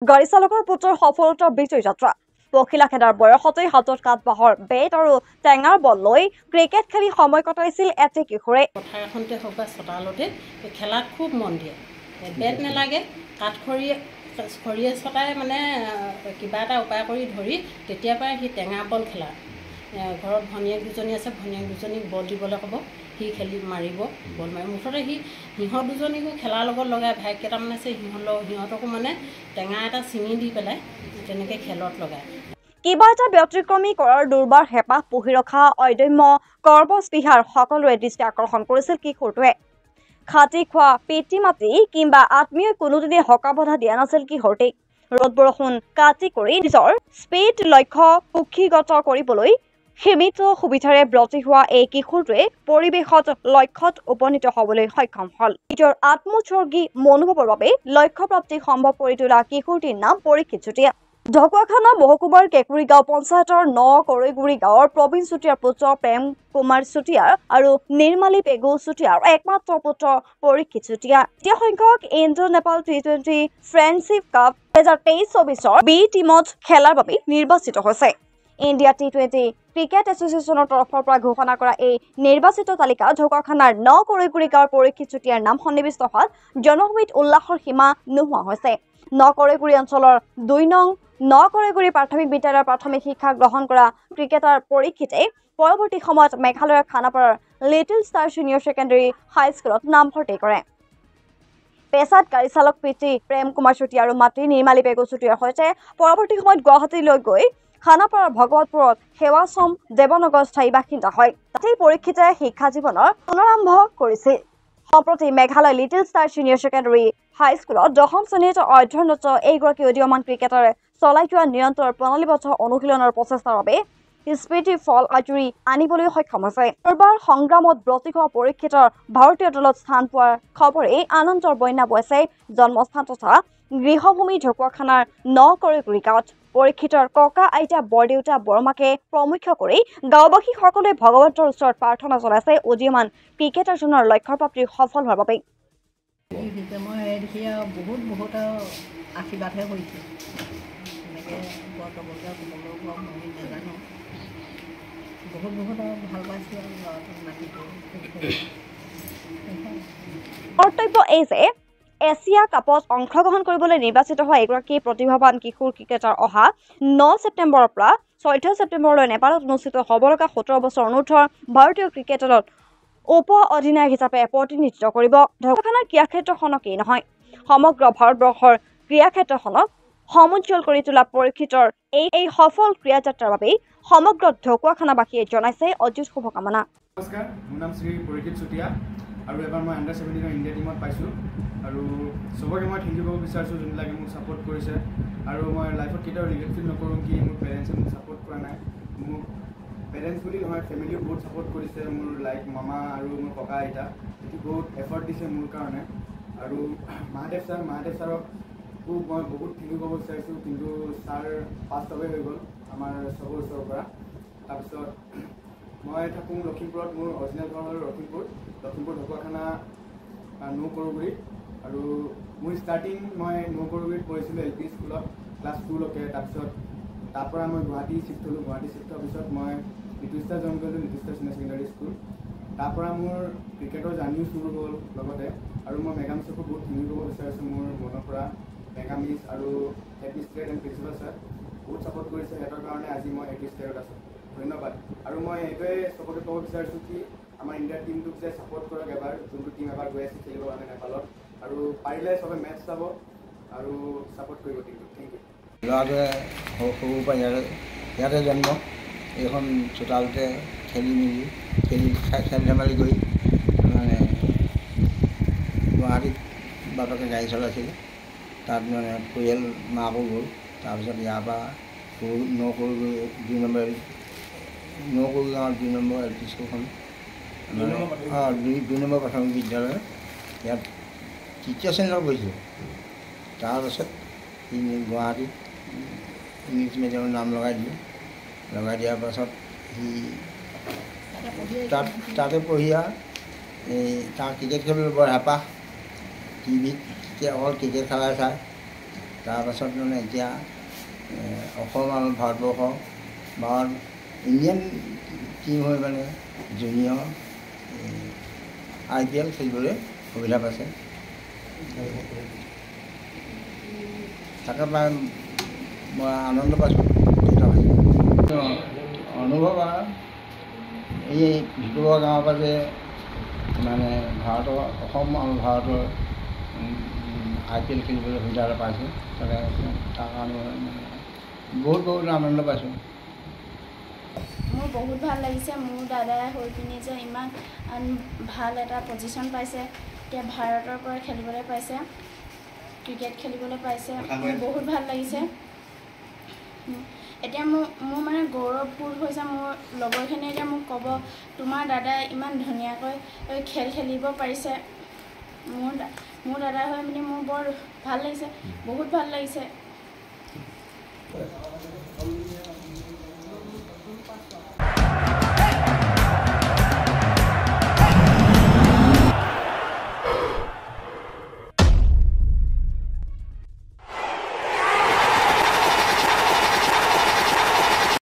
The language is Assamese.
গাড়ী চালকৰ পুত্ৰৰ সফলতাৰ বিজয় যাত্ৰা পখিলা খেদাৰ বয়সতেই হাতত কাঠবাহৰ বেট আৰু টেঙাৰ বল লৈ ক্ৰিকেট খেলি সময় কটাইছিল এটি কিশোৰে। পথাৰ এখনতে হওক বা চোতালতে খেলাত খুব মন দিয়ে। বেট নালাগে, খৰিয়ে চটাই মানে কিবা এটা উপায় কৰি ধৰি তেতিয়াৰ পৰাই সি টেঙা বল খেলা। ঘৰত ভনীয়েক দুজনী আছে, ভনীয়েক দুজনীক বল দিবলৈ ক'ব, সি খেলি মাৰিব, বল মাৰিব। মুঠতে সি সিহঁত দুজনীকো খেলাৰ লগত লগাই, ভাইক কেইটামান আছে সিহঁতকো মানে টেঙা এটা ছিঙি দি পেলাই তেনেকৈ খেলত লগায়। কিবা এটা ব্যতিক্ৰমী কৰাৰ দুৰ্বাৰ হেঁপাহ পুহি ৰখা অদম্য কৰ্মস্পৃহাৰ সকলোৰে দৃষ্টি আকৰ্ষণ কৰিছিল কিশোৰটোৱে। খাটি খোৱা পিতৃ মাতৃ কিংবা আত্মীয় কোনোদিনে হকা বধা দিয়া নাছিল কিশোৰটিক। ৰ'দ বৰষুণ কাটি কৰি নিজৰ স্পীড লক্ষ্য কুক্ষিগত কৰিবলৈ সীমিত সুবিধাৰে ব্ৰতী হোৱা এই কিশোৰটোৱে পৰিৱেশত লক্ষ্যত উপনীত হ'বলৈ সক্ষম হ'ল। নিজৰ আত্মোৎসৰ্গী মনোভাৱৰ বাবে লক্ষ্যপ্ৰাপ্তি সম্ভৱ কৰি তোলা কিশোৰটিৰ নাম পৰীক্ষিত চুতীয়া। ঢকুৱাখানা মহকুমাৰ কেঁকুৰি গাঁও পঞ্চায়তৰ কৰৈগুৰি গাঁৱৰ প্ৰবীণ চুতীয়াৰ পুত্ৰ প্ৰেম কুমাৰ চুতীয়া আৰু নিৰ্মালী পেগু চুতীয়াৰ একমাত্ৰ পুত্ৰ পৰীক্ষিত চুতীয়া। এতিয়া সংখ্যক Indo Nepal T20 friendship cup 2023-24 B টিমত খেলাৰ বাবে নিৰ্বাচিত হৈছে। ইণ্ডিয়া T20 ক্ৰিকেট এছ'চিয়েশ্যনৰ তৰফৰ পৰা ঘোষণা কৰা এই নিৰ্বাচিত তালিকাত ঢকুৱাখানাৰ কৰৈগুৰি গাঁৱৰ পৰীক্ষিত চুতীয়াৰ নাম সন্নিৱিষ্ট হোৱাত জনভূমিত উল্লাসৰ সীমা নোহোৱা হৈছে। কৰৈগুৰি অঞ্চলৰ 2 নং কৰৈগুৰি প্ৰাথমিক বিদ্যালয়ৰ প্ৰাথমিক শিক্ষা গ্ৰহণ কৰা ক্ৰিকেটাৰ পৰীক্ষিতে পৰৱৰ্তী সময়ত মেঘালয়ৰ খানাপাৰাৰ লিটিল ষ্টাৰ ছিনিয়ৰ ছেকেণ্ডেৰী হাইস্কুলত নামভৰ্তি কৰে। পেছাত গাড়ী চালক পিতৃ প্ৰেম কুমাৰ চুতীয়া আৰু মাতৃ নিৰ্মালী পেগু চুতীয়াৰ সৈতে পৰৱৰ্তী সময়ত গুৱাহাটীলৈ গৈ খানাপাৰাৰ ভগৱতপুৰত সেৱাশ্ৰম দেৱনগৰ স্থায়ী বাসিন্দা হয়। তাতেই পৰীক্ষিতে শিক্ষা জীৱনৰ পুনৰাৰম্ভ কৰিছিল। সম্প্ৰতি Meghalaya little star senior secondary হাইস্কুলত 10ম শ্ৰেণীত অধ্যয়নৰত এইগৰাকী উদীয়মান ক্ৰিকেটাৰে চলাই যোৱা নিৰন্তৰ প্ৰণালীবদ্ধ অনুশীলনৰ প্ৰচেষ্টাৰ বাবে স্মৃতি ফল আজৰি আনিবলৈ সক্ষম হৈছে। পূৰ্বৰ সংগ্ৰামত ব্ৰতী হোৱা পৰীক্ষিতৰ ভাৰতীয় দলত স্থান পোৱাৰ খবৰেই আনন্দৰ বন্যা বৈছে জন্মস্থান তথা গৃহভূমি ঢকুৱাখানাৰ কৰৈগুৰি গাঁৱত। পৰীক্ষিতৰ ককা আইতা বৰদেউতা বৰমাকে প্ৰমুখ্য কৰি গাঁওবাসী সকলোৱে ভগৱন্তৰ ওচৰত প্ৰাৰ্থনা জনাইছে উদীয়মান ক্ৰিকেটাৰজনৰ লক্ষ্যপ্ৰাপ্তি সফল হোৱাৰ বাবে। মই দেখি বহুত আশীৰ্বাদহে কৰিছোঁ। এনেকৈ বৰ কবলগা মই নাজানো। বহুত ভাল পাইছোঁ আৰু ল'ৰাটোক নাতিটো। কৰ্তব্য এই যে এছিয়া কাপত অংশগ্ৰহণ কৰিবলৈ নিৰ্বাচিত হোৱা এগৰাকী প্ৰতিভাৱান কিশোৰ ক্ৰিকেটাৰ অহা 9 ছেপ্টেম্বৰৰ পৰা 14 ছেপ্টেম্বৰলৈ নেপালত অনুষ্ঠিত হ'ব লগা 17 বছৰ অনুৰ্ধৰ ভাৰতীয় ক্ৰিকেট দলত উপ অধিনায়ক হিচাপে প্ৰতিনিধিত্ব কৰিব। ঢকুৱাখানাৰ ক্ৰীড়াক্ষেত্ৰখনকেই নহয়, সমগ্ৰ ভাৰতবৰ্ষৰ ক্ৰীড়াক্ষেত্ৰখনক সমুজ্জ্বল কৰি তোলা পৰীক্ষিতৰ এই সফল ক্ৰীড়াযাত্ৰাৰ বাবেই সমগ্ৰ ঢকুৱাখানাবাসীয়ে জনাইছে অযুত শুভকামনা। নমস্কাৰ, মোৰ নাম শ্ৰী পৰীক্ষিত চুতীয়া আৰু এবাৰ মই আণ্ডাৰ 17 ইণ্ডিয়া টিমত পাইছোঁ। আৰু চবকে মই থেংক ইউ ক'ব বিচাৰিছোঁ যোনবিলাকে মোক ছাপোৰ্ট কৰিছে। আৰু মই লাইফত কেতিয়াও ৰিগ্ৰেট ফিল নকৰোঁ কি মোৰ পেৰেণ্টছে মোক ছাপোৰ্ট কৰা নাই। মোক পেৰেণ্টছ বুলি নহয়, ফেমিলিও বহুত ছাপোৰ্ট কৰিছে। মোৰ লাইক মামা আৰু মোৰ ককা আইতা বহুত এফৰ্ট দিছে মোৰ কাৰণে। আৰু মহাদেৱ ছাৰকো মই বহুত থেংক ইউ ক'ব বিচাৰিছোঁ, কিন্তু ছাৰ ফাৰ্ষ্ট অৱে হৈ গ'ল আমাৰ চবৰ ওচৰৰ পৰা। তাৰপিছত মই থাকোঁ লখিমপুৰত, মোৰ অৰিজিনেল ঘৰ হ'ল লখিমপুৰ ঢকুৱাখানা কৰৈগুৰিত। আৰু মোৰ ষ্টাৰ্টিং মই কৰৈগুৰিত পঢ়িছিলোঁ LP স্কুলত ক্লাছ 2লৈকে। তাৰপিছত তাৰপৰা মই গুৱাহাটী শ্বিফ্ট হ'লোঁ। গুৱাহাটী শ্বিফ্ট হোৱাৰ পিছত মই লিটিল ষ্টাৰ জইন কৰিলোঁ, little star senior secondary school. তাৰপৰা মোৰ ক্ৰিকেটৰ জাৰ্নিও চুৰু হ'ল লগতে। আৰু মই মেগামিছকো বহুত থেংক ইউ ক'ব বিচাৰিছোঁ মোৰ মনৰ পৰা। মেগামিছ আৰু এডমিনিষ্ট্ৰেট এণ্ড প্ৰিন্সিপাল ছাৰ বহুত ছাপোৰ্ট কৰিছে, সিহঁতৰ কাৰণে আজি মই এডমিনিষ্ট্ৰেটত আছোঁ। ধন্যবাদ। আৰু মই এইটোৱে চবকে ক'ব বিচাৰিছোঁ কি আমাৰ ইণ্ডিয়াৰ টিমটোক যে ছাপোৰ্ট কৰক এবাৰ, যোনটো টিম এবাৰ গৈ আছে খেলিবৰ কাৰণে নেপালত। আৰু পাৰিলে চবে মেটচ চাব আৰু ছাপোৰ্ট কৰিব টিমটোক। Thank U. ল'ৰাটোৱে সৰুৰ পৰা ইয়াতে জন্ম, এইখন চোতালতে খেলি খেল ধেমালি কৰি মানে গুৱাহাটীত বাটকে গাড়ী চলাইছিলে। তাত মানে পৰিয়াল মাকো গ'ল। তাৰপিছত ইয়াৰ পৰা কৰৈগুৰি 2 নম্বৰ গাঁৱত 2 নম্বৰ LP স্কুলখন মানে 2 নম্বৰ প্ৰাথমিক বিদ্যালয়, ইয়াত তৃতীয় শ্ৰেণীত পঢ়িছোঁ। তাৰপাছত গুৱাহাটীত ইংলিছ মিডিয়ামত নাম লগাই দিলোঁ। লগাই দিয়াৰ পাছত সি তাতে পঢ়ি আৰু তাৰ ক্ৰিকেট খেলিবলৈ বৰ হেঁপাহ। টিভিত অকল ক্ৰিকেট খেলাই চায়। তাৰপাছত মানে এতিয়া অসম আৰু ভাৰতবৰ্ষ বা ইণ্ডিয়ান টিম হৈ মানে জুনিয়ৰ IPL খেলিবলৈ সুবিধা পাইছে। তাকে পাই মই আনন্দ পাইছোঁ। অনুভৱ আৰু এই ভিতৰুৱা গাঁৱৰ পৰা যে মানে ভাৰতৰ অসম আৰু ভাৰতৰ IPL খেলিবলৈ সুবিধা এটা পাইছোঁ, তাকে তাৰ কাৰণে বহুত আনন্দ পাইছোঁ। মোৰ বহুত ভাল লাগিছে। মোৰ দাদাই হৈ পিনি যে ইমান ভাল এটা পজিশ্যন পাইছে, এতিয়া ভাৰতৰ পৰা খেলিবলৈ পাইছে, ক্ৰিকেট খেলিবলৈ পাইছে, মোৰ বহুত ভাল লাগিছে। এতিয়া মোৰ মানে গৌৰৱবোধ হৈছে। মোৰ লগৰখিনিয়ে এতিয়া মোক ক'ব, তোমাৰ দাদাই ইমান ধুনীয়াকৈ খেল খেলিব পাৰিছে। মোৰ দাদা হৈ পিনি মোৰ বৰ ভাল লাগিছে, বহুত ভাল লাগিছে।